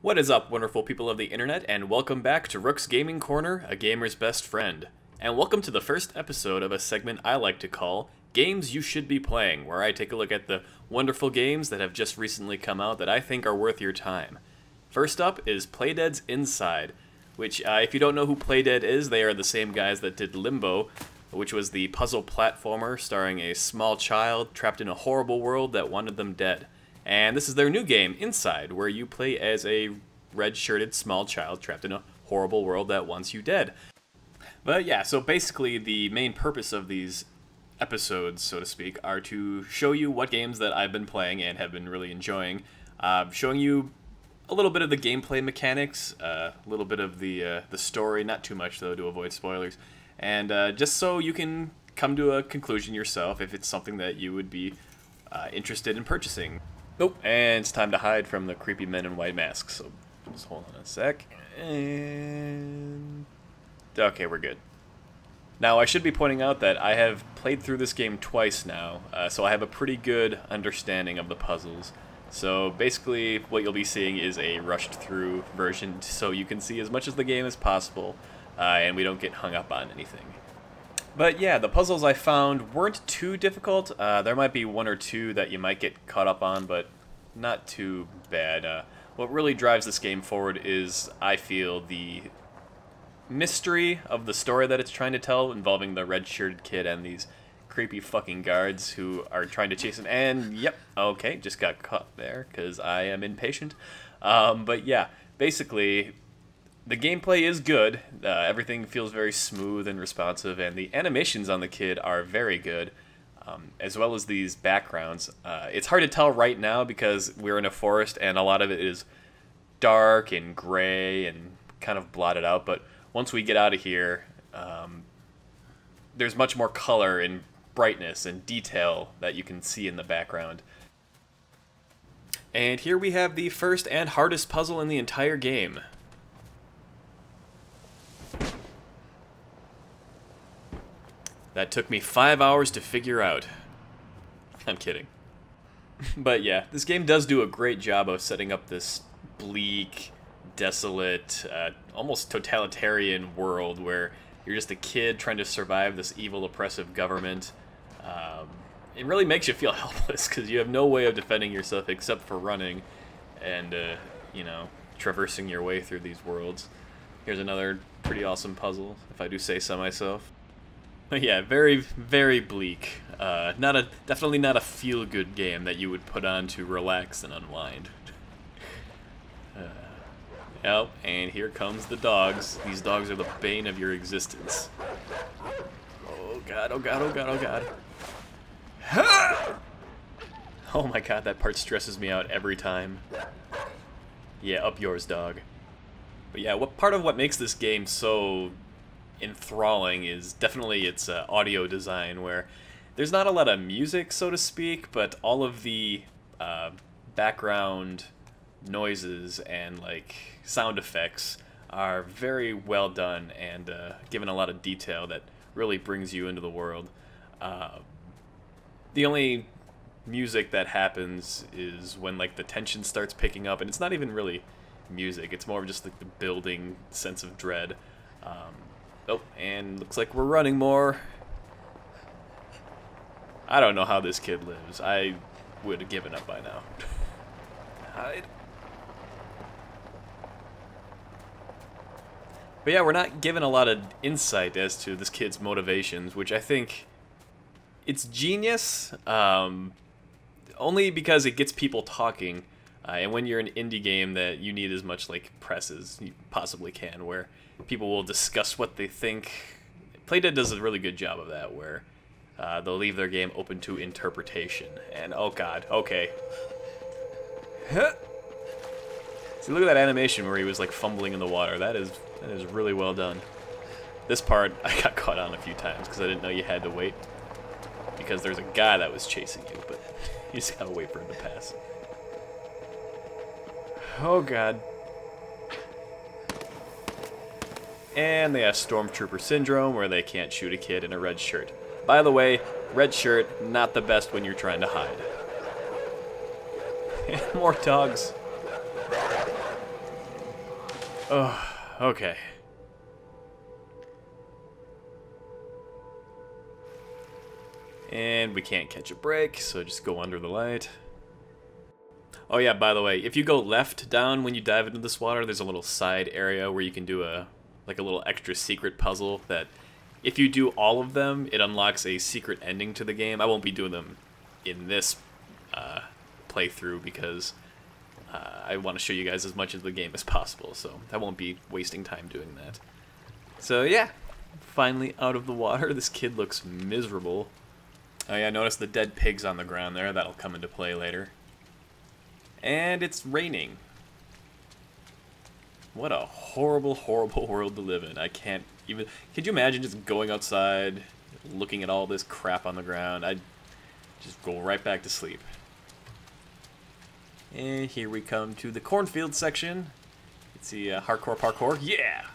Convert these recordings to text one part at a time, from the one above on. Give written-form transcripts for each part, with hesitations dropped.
What is up, wonderful people of the internet, and welcome back to Rooks Gaming Corner, a gamer's best friend. And welcome to the first episode of a segment I like to call Games You Should Be Playing, where I take a look at the wonderful games that have just recently come out that I think are worth your time. First up is Playdead's Inside, which, if you don't know who Playdead is, they are the same guys that did Limbo, which was the puzzle platformer starring a small child trapped in a horrible world that wanted them dead. And this is their new game, Inside, where you play as a red-shirted small child trapped in a horrible world that wants you dead. But yeah, so basically the main purpose of these episodes, so to speak, are to show you what games that I've been playing and have been really enjoying, showing you a little bit of the gameplay mechanics, a little bit of the story, not too much though to avoid spoilers, and just so you can come to a conclusion yourself if it's something that you would be interested in purchasing. Nope, and it's time to hide from the creepy men in white masks, so just hold on a sec. And okay, we're good. Now, I should be pointing out that I have played through this game twice now, so I have a pretty good understanding of the puzzles. So basically, what you'll be seeing is a rushed-through version, so you can see as much of the game as possible, and we don't get hung up on anything. But yeah, the puzzles I found weren't too difficult. There might be one or two that you might get caught up on, but not too bad. What really drives this game forward is, I feel, the mystery of the story that it's trying to tell, involving the red-shirted kid and these creepy fucking guards who are trying to chase him. And yep, okay, just got caught there because I am impatient. But yeah, basically, the gameplay is good. Everything feels very smooth and responsive, and the animations on the kid are very good, as well as these backgrounds. It's hard to tell right now because we're in a forest and a lot of it is dark and gray and kind of blotted out, but once we get out of here, there's much more color and brightness and detail that you can see in the background. And here we have the first and hardest puzzle in the entire game. That took me 5 hours to figure out. I'm kidding. But yeah, this game does do a great job of setting up this bleak, desolate, almost totalitarian world where you're just a kid trying to survive this evil, oppressive government. It really makes you feel helpless because you have no way of defending yourself except for running and, you know, traversing your way through these worlds. Here's another pretty awesome puzzle, if I do say so myself. But yeah, very, very bleak. Definitely not a feel-good game that you would put on to relax and unwind. Yep, and here comes the dogs. These dogs are the bane of your existence. Oh god, oh god, oh god, oh god. Oh my god, that part stresses me out every time. Yeah, up yours, dog. But yeah, part of what makes this game so enthralling is definitely its audio design, where there's not a lot of music, so to speak, but all of the background noises and like sound effects are very well done and given a lot of detail that really brings you into the world. The only music that happens is when like the tension starts picking up, and it's not even really music, it's more of just like the building sense of dread. Oh, and looks like we're running more. I don't know how this kid lives. I would have given up by now. Hide. But yeah, we're not given a lot of insight as to this kid's motivations, which I think it's genius, only because it gets people talking. And when you're an indie game that you need as much like press as you possibly can, where people will discuss what they think. Playdead does a really good job of that, where they'll leave their game open to interpretation. And oh god, okay. See, look at that animation where he was like fumbling in the water. That is really well done. This part I got caught on a few times because I didn't know you had to wait, because there's a guy that was chasing you, but you just gotta wait for him to pass. Oh god. And they have Stormtrooper Syndrome, where they can't shoot a kid in a red shirt. By the way, red shirt, not the best when you're trying to hide. And more dogs. Oh, okay. And we can't catch a break, so just go under the light. Oh yeah, by the way, if you go left down when you dive into this water, there's a little side area where you can do a little extra secret puzzle that if you do all of them, it unlocks a secret ending to the game. I won't be doing them in this playthrough because I want to show you guys as much of the game as possible, so I won't be wasting time doing that. So yeah, finally out of the water. This kid looks miserable. Oh yeah, notice the dead pigs on the ground there. That'll come into play later. And it's raining. What a horrible, horrible world to live in. I can't even... Could you imagine just going outside, looking at all this crap on the ground? I'd just go right back to sleep. And here we come to the cornfield section. It's the hardcore parkour. Yeah!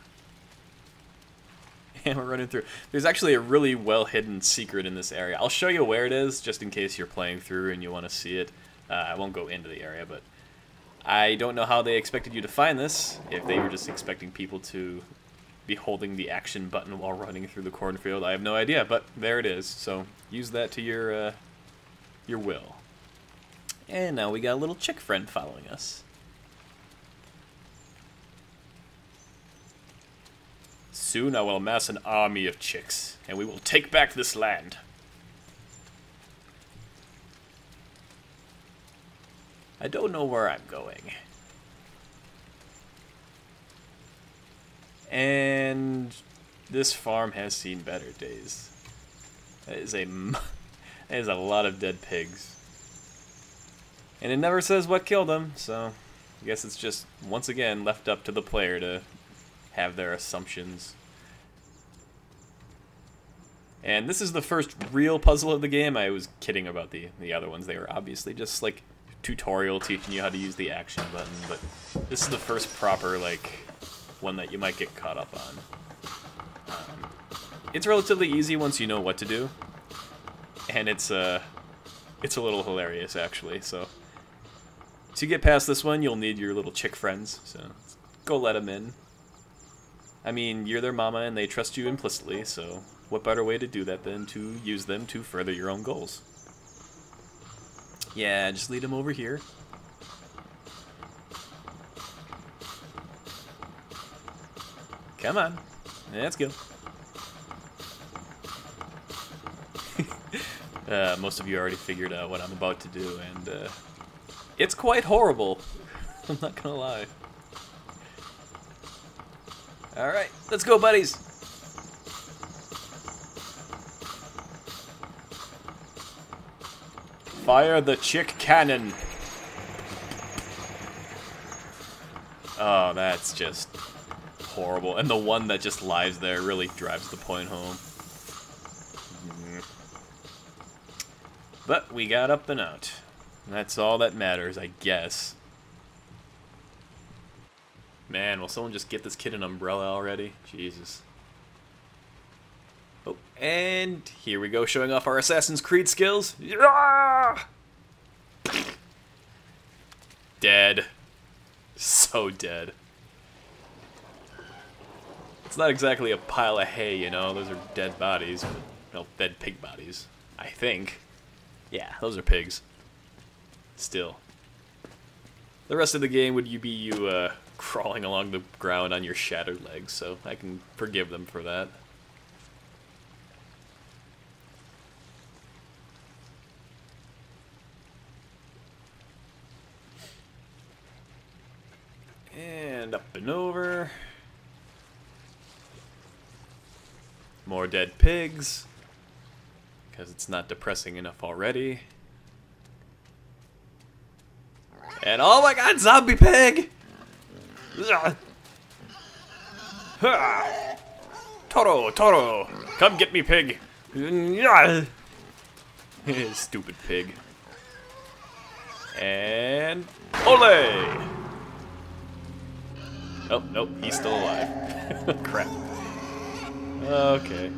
And we're running through. There's actually a really well-hidden secret in this area. I'll show you where it is, just in case you're playing through and you want to see it. I won't go into the area, but I don't know how they expected you to find this, if they were just expecting people to be holding the action button while running through the cornfield. I have no idea, but there it is. So use that to your will. And now we got a little chick friend following us. Soon I will amass an army of chicks, and we will take back this land. I don't know where I'm going. And this farm has seen better days. That is a lot of dead pigs. And it never says what killed them, so I guess it's just, once again, left up to the player to have their assumptions. And this is the first real puzzle of the game. I was kidding about the other ones. They were obviously just, like, tutorial teaching you how to use the action button, but this is the first proper, like, one that you might get caught up on. It's relatively easy once you know what to do, and it's a little hilarious, actually. So to get past this one, you'll need your little chick friends, so go let them in. I mean, you're their mama and they trust you implicitly, so what better way to do that than to use them to further your own goals? Yeah, just lead him over here. Come on. Let's go. Most of you already figured out what I'm about to do, and it's quite horrible. I'm not gonna lie. Alright, let's go, buddies! Fire the chick cannon. Oh, that's just horrible. And the one that just lies there really drives the point home. But we got up and out. That's all that matters, I guess. Man, will someone just get this kid an umbrella already? Jesus. Oh, and here we go, showing off our Assassin's Creed skills. Yeah! Dead. So dead. It's not exactly a pile of hay, you know. Those are dead bodies. Well, dead pig bodies, I think. Yeah, those are pigs. Still. The rest of the game would be you crawling along the ground on your shattered legs, so I can forgive them for that. And up and over. More dead pigs. Because it's not depressing enough already. And oh my god, zombie pig! Toro, Toro! Come get me, pig! Stupid pig. And ole! Oh, nope, he's still alive. Crap. Okay.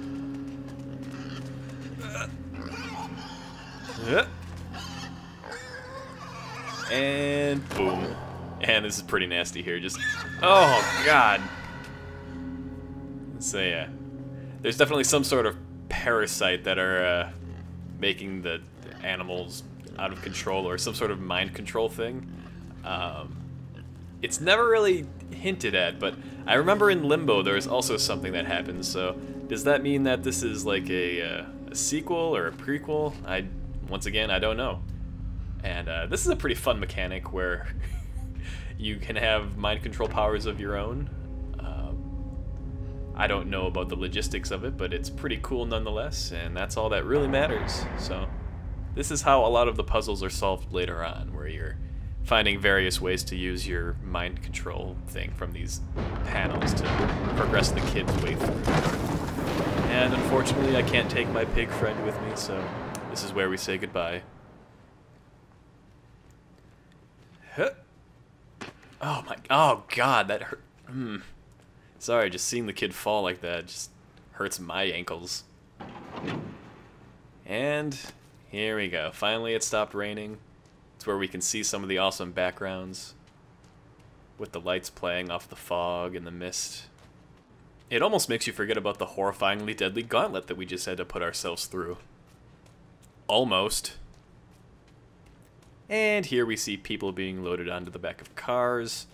And boom. And this is pretty nasty here. Just, oh god. So yeah, there's definitely some sort of parasite that are making the animals out of control, or some sort of mind control thing. It's never really hinted at, but I remember in Limbo there was also something that happened. So does that mean that this is like a sequel or a prequel? Once again, I don't know. And this is a pretty fun mechanic where you can have mind control powers of your own. I don't know about the logistics of it, but it's pretty cool nonetheless, and that's all that really matters. So this is how a lot of the puzzles are solved later on, where you're finding various ways to use your mind control thing from these panels to progress the kid's way through. And unfortunately, I can't take my pig friend with me, so this is where we say goodbye. Oh god, that hurt. Sorry, just seeing the kid fall like that just hurts my ankles. And here we go. Finally it stopped raining. It's where we can see some of the awesome backgrounds with the lights playing off the fog and the mist. It almost makes you forget about the horrifyingly deadly gauntlet that we just had to put ourselves through. Almost. And here we see people being loaded onto the back of cars.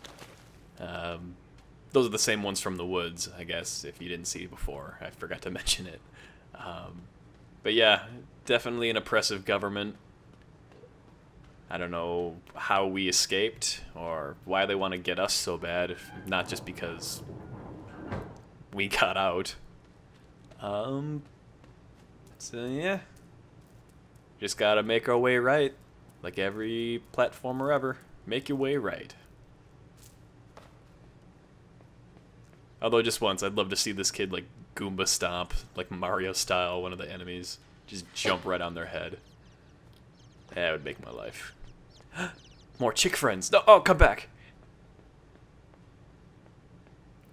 Those are the same ones from the woods, I guess, if you didn't see before. I forgot to mention it. But yeah, definitely an oppressive government. I don't know how we escaped, or why they want to get us so bad, if not just because we got out. So yeah. Just gotta make our way right. Like every platformer ever. Make your way right. Although just once, I'd love to see this kid like Goomba stomp, like Mario style, one of the enemies. Just jump right on their head. That would make my life. More chick friends. No, oh, come back.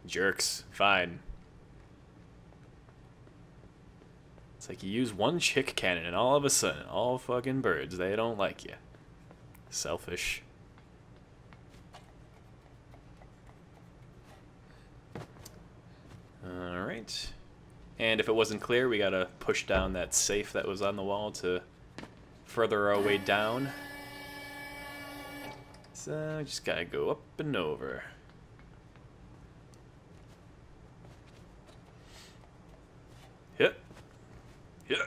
Jerks. Fine. It's like you use one chick cannon and all of a sudden, all fucking birds, they don't like you. Selfish. Alright. And if it wasn't clear, we gotta push down that safe that was on the wall to further our way down. So, just gotta go up and over. Hit. Hit.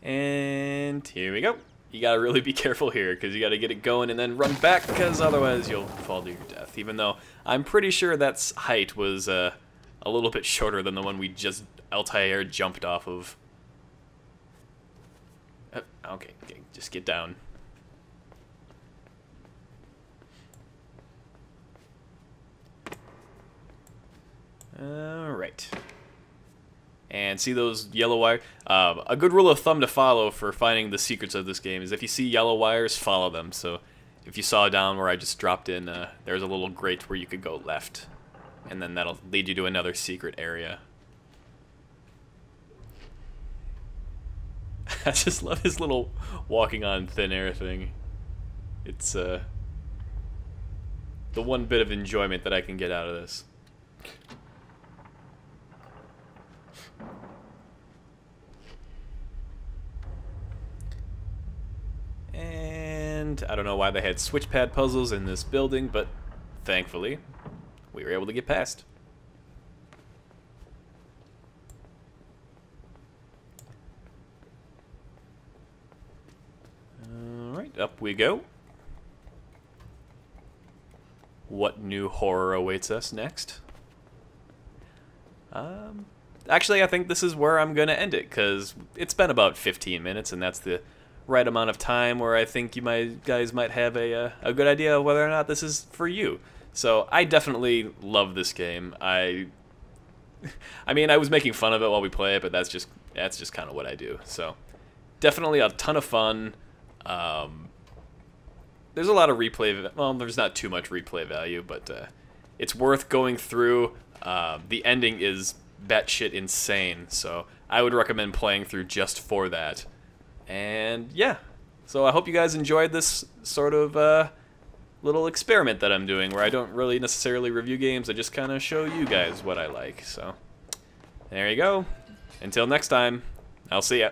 And here we go. You gotta really be careful here, because you gotta get it going and then run back, because otherwise you'll fall to your death. Even though I'm pretty sure that height was a little bit shorter than the one we just Altair jumped off of. Okay, just get down. Alright. And see those yellow wires? A good rule of thumb to follow for finding the secrets of this game is if you see yellow wires, follow them. So if you saw down where I just dropped in, there's a little grate where you could go left. And then that'll lead you to another secret area. I just love his little walking on thin air thing. It's the one bit of enjoyment that I can get out of this. And I don't know why they had switchpad puzzles in this building, but thankfully we were able to get past. Alright, up we go. What new horror awaits us next? Actually, I think this is where I'm going to end it, because it's been about 15 minutes, and that's the right amount of time where I think you guys might have a good idea of whether or not this is for you. So I definitely love this game. I mean, I was making fun of it while we play it, but that's just kind of what I do. So definitely a ton of fun. There's a lot of replay. Well, there's not too much replay value, but it's worth going through. The ending is batshit insane, so I would recommend playing through just for that. And yeah, so I hope you guys enjoyed this sort of little experiment that I'm doing, where I don't really necessarily review games, I just kind of show you guys what I like. So there you go. Until next time, I'll see ya.